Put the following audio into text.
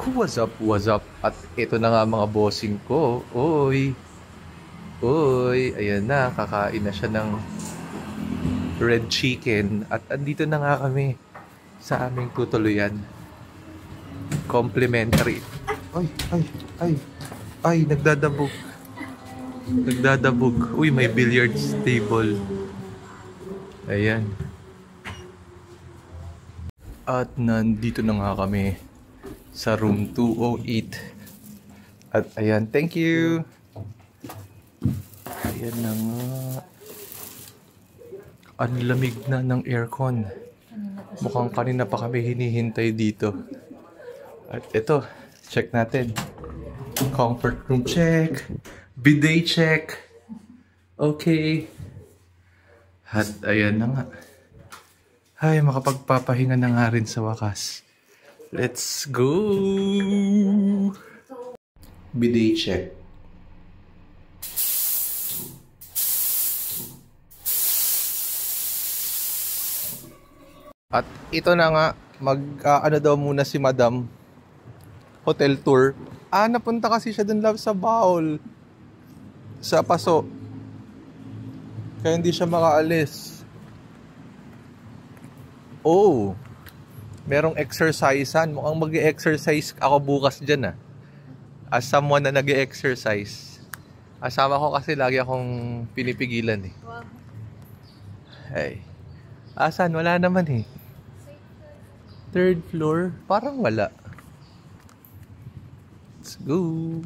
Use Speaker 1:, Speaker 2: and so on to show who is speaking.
Speaker 1: What's up, what's up? At ito na nga mga bossing ko. Oy, oy, ayan na, kakain na siya ng red chicken. At andito na nga kami sa aming tutuluyan. Complimentary. Ay, ay, ay, ay, nagdadabog. Nagdadabog. Uy, may billiards table. Ayan. At nandito na nga kami sa room 208. At ayan, thank you. Ayan na nga. Ang lamig na ng aircon. Mukhang kanina pa kami hinihintay dito. At ito, check natin. Comfort room check. Bidet check. Okay. At ayan na nga. Ay, makapagpapahinga na nga rin sa wakas. Let's go! Bidet check. At ito na nga, ano daw muna si Madam. Hotel tour. Napunta kasi siya dun lang sa Baol. Sa Paso. Kaya hindi siya makaalis. Oh, merong exercisean. Mukhang mag-exercise ako bukas dyan as someone na nag-exercise. Asama ko kasi lagi akong pinipigilan eh. Hey. Asan? Wala naman eh. Third floor? Parang wala. Let's go.